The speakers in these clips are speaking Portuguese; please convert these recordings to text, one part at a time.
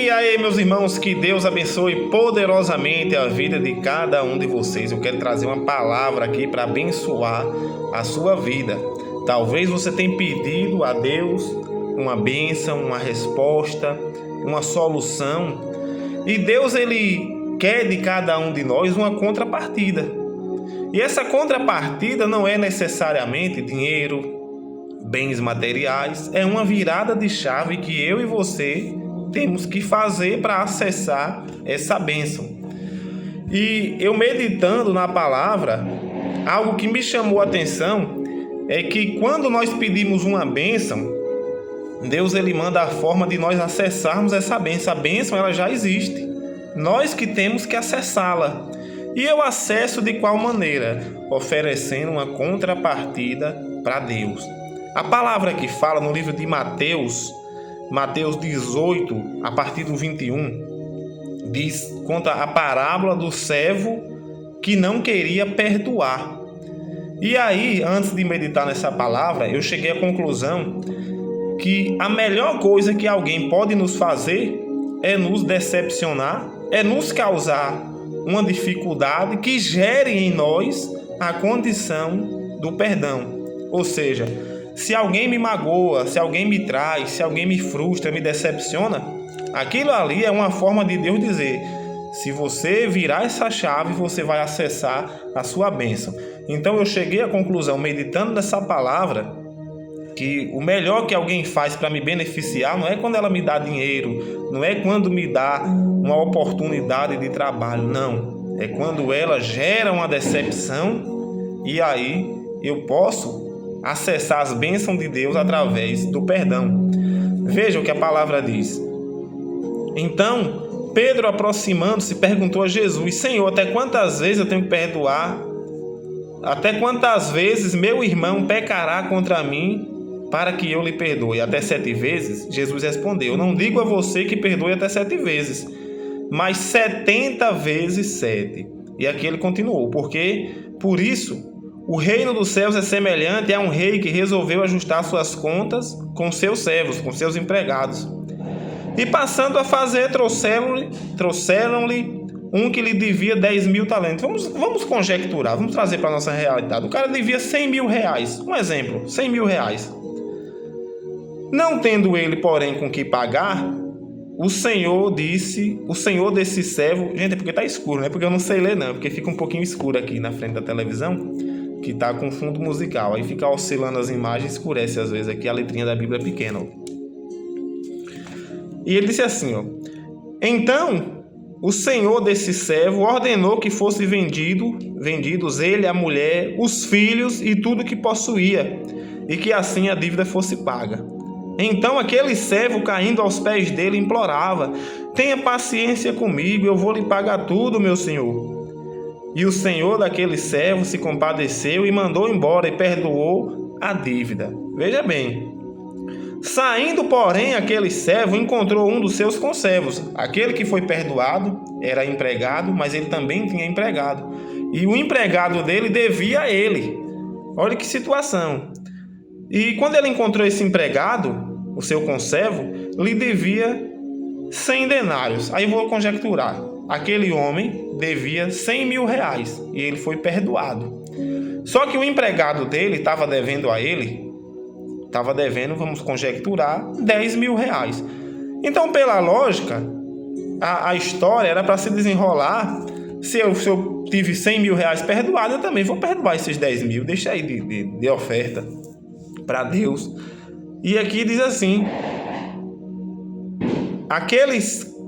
E aí, meus irmãos, que Deus abençoe poderosamente a vida de cada um de vocês. Eu quero trazer uma palavra aqui para abençoar a sua vida. Talvez você tenha pedido a Deus uma bênção, uma resposta, uma solução. E Deus, Ele quer de cada um de nós uma contrapartida. E essa contrapartida não é necessariamente dinheiro, bens materiais. É uma virada de chave que eu e você temos que fazer para acessar essa bênção. E eu meditando na palavra, algo que me chamou a atenção é que quando nós pedimos uma bênção, Deus ele manda a forma de nós acessarmos essa bênção. A bênção ela já existe, nós que temos que acessá-la. E eu acesso de qual maneira? Oferecendo uma contrapartida para Deus. A palavra que fala no livro de Mateus 18, a partir do 21, conta a parábola do servo que não queria perdoar. E aí, antes de meditar nessa palavra, eu cheguei à conclusão que a melhor coisa que alguém pode nos fazer é nos decepcionar, é nos causar uma dificuldade que gere em nós a condição do perdão. Ou seja, se alguém me magoa, se alguém me trai, se alguém me frustra, me decepciona, aquilo ali é uma forma de Deus dizer: se você virar essa chave, você vai acessar a sua bênção. Então eu cheguei à conclusão, meditando nessa palavra, que o melhor que alguém faz para me beneficiar não é quando ela me dá dinheiro, não é quando me dá uma oportunidade de trabalho, não. É quando ela gera uma decepção e aí eu posso acessar as bênçãos de Deus através do perdão. Veja o que a palavra diz. Então, Pedro, aproximando-se, perguntou a Jesus: Senhor, até quantas vezes eu tenho que perdoar? Até quantas vezes meu irmão pecará contra mim para que eu lhe perdoe? Até 7 vezes? Jesus respondeu: eu não digo a você que perdoe até 7 vezes, mas 70 vezes 7. E aqui ele continuou: porque, por isso, o reino dos céus é semelhante a um rei que resolveu ajustar suas contas com seus servos, com seus empregados. E passando a fazer, trouxeram-lhe um que lhe devia 10.000 talentos. Vamos conjecturar, vamos trazer para a nossa realidade. O cara devia 100.000 reais. Um exemplo, 100.000 reais. Não tendo ele, porém, com que pagar, o Senhor desse servo... Gente, é porque está escuro, não é porque eu não sei ler, não. É porque fica um pouquinho escuro aqui na frente da televisão, que está com fundo musical. Aí fica oscilando as imagens, escurece às vezes aqui a letrinha da Bíblia pequena. E ele disse assim, ó: então o senhor desse servo ordenou que fosse vendidos ele, a mulher, os filhos e tudo que possuía, e que assim a dívida fosse paga. Então aquele servo, caindo aos pés dele, implorava: tenha paciência comigo, eu vou lhe pagar tudo, meu senhor. E o senhor daquele servo se compadeceu e mandou embora e perdoou a dívida. Veja bem. Saindo, porém, aquele servo encontrou um dos seus conservos. Aquele que foi perdoado era empregado, mas ele também tinha empregado. E o empregado dele devia a ele. Olha que situação. E quando ele encontrou esse empregado, o seu conservo, lhe devia 100 denários. Aí vou conjecturar. Aquele homem devia 100.000 reais e ele foi perdoado. Só que o empregado dele estava devendo a ele, vamos conjecturar, 10.000 reais. Então, pela lógica, a história era para se desenrolar. Se eu tive 100.000 reais perdoado, eu também vou perdoar esses 10.000. Deixa aí de oferta para Deus. E aqui diz assim: aquele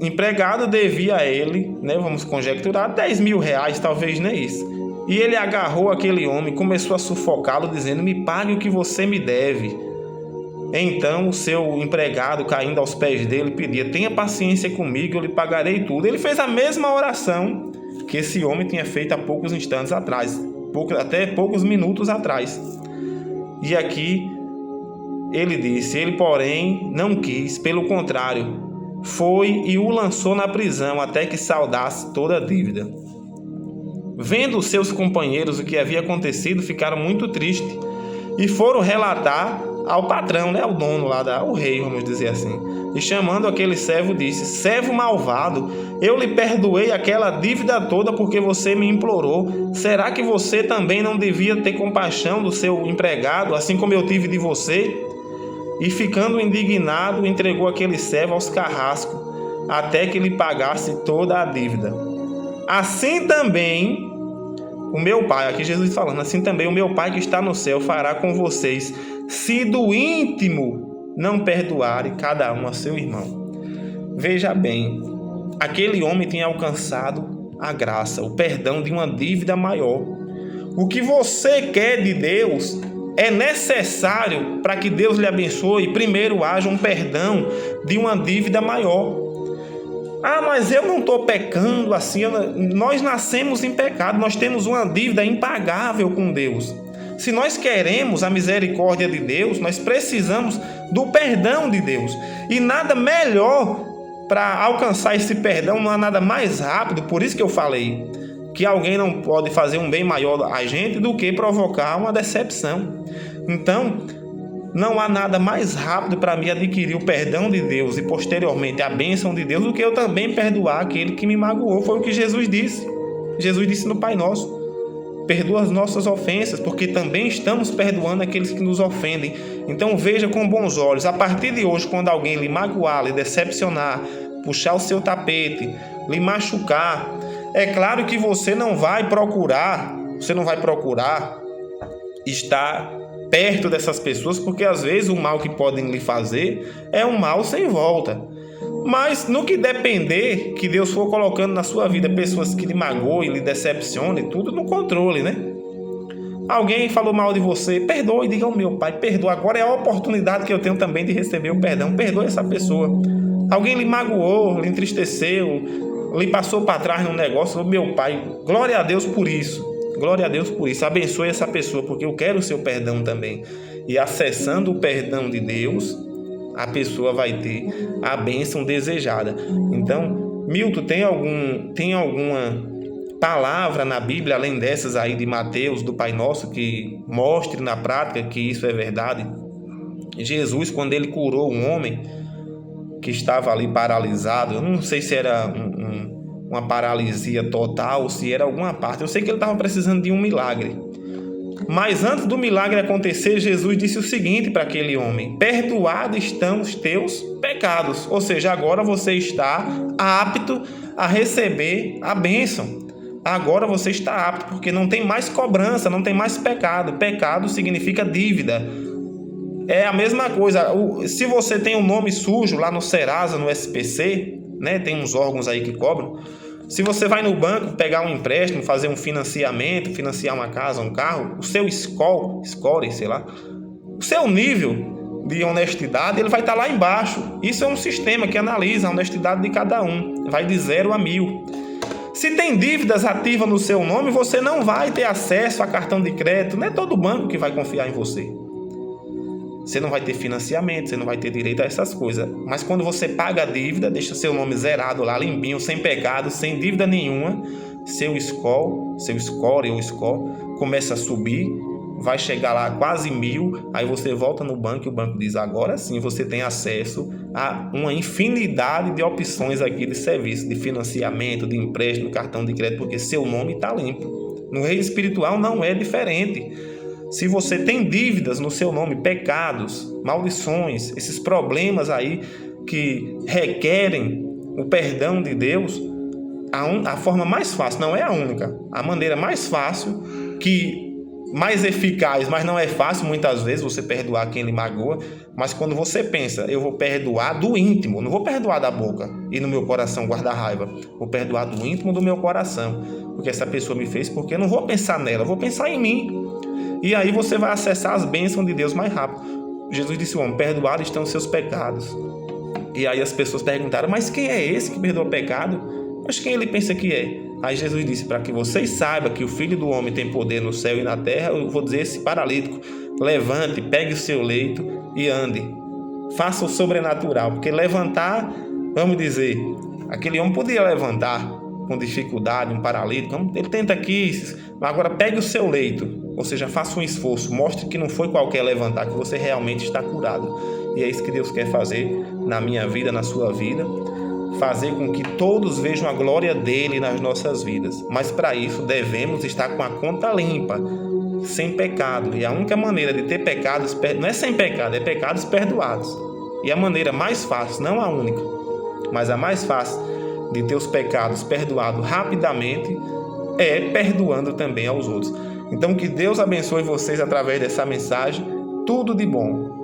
empregado devia a ele, vamos conjecturar, 10.000 reais, talvez nem isso. E ele agarrou aquele homem, começou a sufocá-lo, dizendo: me pague o que você me deve. Então o seu empregado, caindo aos pés dele, pedia: tenha paciência comigo, eu lhe pagarei tudo. Ele fez a mesma oração que esse homem tinha feito há poucos instantes atrás, até poucos minutos atrás. E aqui ele disse: ele, porém, não quis, pelo contrário, foi e o lançou na prisão até que saldasse toda a dívida. Vendo os seus companheiros o que havia acontecido, ficaram muito tristes e foram relatar ao patrão, né, ao dono lá, ao rei, vamos dizer assim. E chamando aquele servo, disse: servo malvado, eu lhe perdoei aquela dívida toda porque você me implorou. Será que você também não devia ter compaixão do seu empregado, assim como eu tive de você? E ficando indignado, entregou aquele servo aos carrascos, até que lhe pagasse toda a dívida. Assim também o meu Pai, aqui Jesus falando, assim também o meu Pai que está no céu fará com vocês, se do íntimo não perdoarem cada um a seu irmão. Veja bem, aquele homem tinha alcançado a graça, o perdão de uma dívida maior. O que você quer de Deus é necessário para que Deus lhe abençoe. Primeiro haja um perdão de uma dívida maior. Ah, mas eu não estou pecando assim. Nós nascemos em pecado, nós temos uma dívida impagável com Deus. Se nós queremos a misericórdia de Deus, nós precisamos do perdão de Deus. E nada melhor para alcançar esse perdão, não há nada mais rápido. Por isso que eu falei que alguém não pode fazer um bem maior a gente do que provocar uma decepção. Então, não há nada mais rápido para mim adquirir o perdão de Deus e posteriormente a bênção de Deus do que eu também perdoar aquele que me magoou. Foi o que Jesus disse. Jesus disse no Pai Nosso: perdoa as nossas ofensas, porque também estamos perdoando aqueles que nos ofendem. Então veja com bons olhos, a partir de hoje, quando alguém lhe magoar, lhe decepcionar, puxar o seu tapete, lhe machucar, é claro que você não vai procurar estar perto dessas pessoas, porque às vezes o mal que podem lhe fazer é um mal sem volta. Mas no que depender, que Deus for colocando na sua vida pessoas que lhe magoem, lhe decepcionem, tudo no controle, né? Alguém falou mal de você, perdoe, diga ao meu Pai, perdoa. Agora é a oportunidade que eu tenho também de receber o perdão, perdoe essa pessoa. Alguém lhe magoou, lhe entristeceu, lhe passou para trás num negócio, meu Pai, glória a Deus por isso. Glória a Deus por isso. Abençoe essa pessoa, porque eu quero o seu perdão também. E acessando o perdão de Deus, a pessoa vai ter a bênção desejada. Então, Milton, tem alguma palavra na Bíblia, além dessas aí de Mateus, do Pai Nosso, que mostre na prática que isso é verdade? Jesus, quando ele curou um homem que estava ali paralisado, eu não sei se era uma paralisia total, ou se era alguma parte. Eu sei que ele estava precisando de um milagre. Mas antes do milagre acontecer, Jesus disse o seguinte para aquele homem: perdoados estão os teus pecados. Ou seja, agora você está apto a receber a bênção. Agora você está apto, porque não tem mais cobrança, não tem mais pecado. Pecado significa dívida. É a mesma coisa. Se você tem um nome sujo lá no Serasa, no SPC, né, tem uns órgãos aí que cobram. Se você vai no banco pegar um empréstimo, fazer um financiamento, financiar uma casa, um carro, o seu score, sei lá, o seu nível de honestidade, ele vai estar lá embaixo. Isso é um sistema que analisa a honestidade de cada um, vai de 0 a 1000. Se tem dívidas ativas no seu nome, você não vai ter acesso a cartão de crédito, não é todo banco que vai confiar em você. Você não vai ter financiamento, você não vai ter direito a essas coisas. Mas quando você paga a dívida, deixa seu nome zerado lá, limpinho, sem pecado, sem dívida nenhuma, seu score começa a subir, vai chegar lá a quase 1000, aí você volta no banco e o banco diz: agora sim você tem acesso a uma infinidade de opções aqui de serviço, de financiamento, de empréstimo, cartão de crédito, porque seu nome está limpo. No reino espiritual não é diferente. Se você tem dívidas no seu nome, pecados, maldições, esses problemas aí que requerem o perdão de Deus, a forma mais fácil, não é a única, a maneira mais fácil, mais eficaz, mas não é fácil muitas vezes você perdoar quem lhe magoa, mas quando você pensa: eu vou perdoar do íntimo, não vou perdoar da boca e no meu coração guardar raiva, vou perdoar do íntimo do meu coração, porque essa pessoa me fez, porque eu não vou pensar nela, eu vou pensar em mim. E aí você vai acessar as bênçãos de Deus mais rápido. Jesus disse: homem, perdoados estão os seus pecados. E aí as pessoas perguntaram: mas quem é esse que perdoa o pecado? Mas quem ele pensa que é? Aí Jesus disse: para que vocês saibam que o Filho do Homem tem poder no céu e na terra, eu vou dizer esse paralítico: levante, pegue o seu leito e ande. Faça o sobrenatural, porque levantar, vamos dizer, aquele homem podia levantar, com dificuldade, um paralítico, ele tenta aqui, agora pegue o seu leito, ou seja, faça um esforço, mostre que não foi qualquer levantar, que você realmente está curado. E é isso que Deus quer fazer na minha vida, na sua vida, fazer com que todos vejam a glória dele nas nossas vidas. Mas para isso devemos estar com a conta limpa, sem pecado. E a única maneira de ter pecados, não é sem pecado, é pecados perdoados. E a maneira mais fácil, não a única, mas a mais fácil de ter os pecados perdoados rapidamente é perdoando também aos outros. Então que Deus abençoe vocês através dessa mensagem. Tudo de bom.